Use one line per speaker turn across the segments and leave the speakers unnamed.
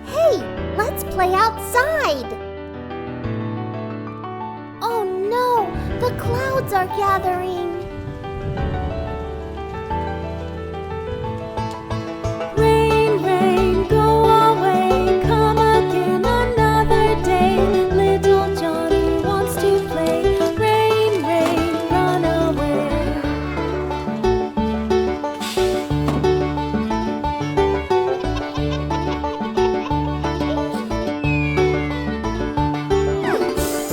Hey, let's play outside! Oh no, the clouds are gathering.
Rain, rain, go away, come again another day. Little Johnny wants to play. Rain, rain, run away.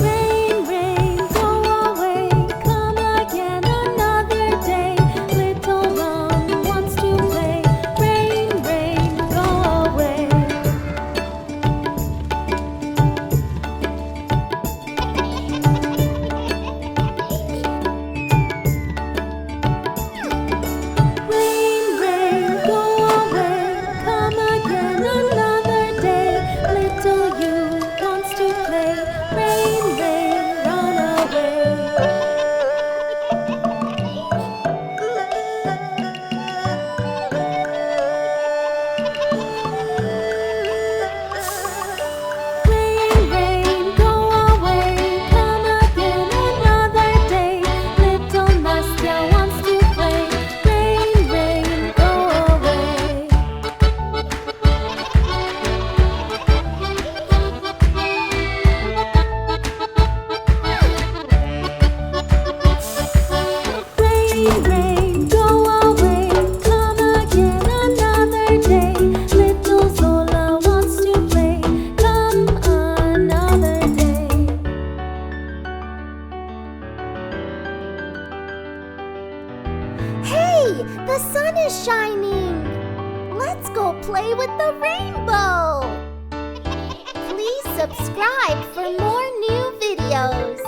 Rain, rain, go away, come again another day. Little Ron wants to play. Rain, rain, go away. Rain, rain, go away, come again another day. Little you wants to play. Rain, rain, run away. Rain, rain, go away, come again another day. Little Nastya wants to play. Rain, rain, go away. Rain, rain, go away, come again another day. Little Zola wants to play. Come another day.
Hey, the sun is shining! Let's go play with the rainbow! Please subscribe for more new videos.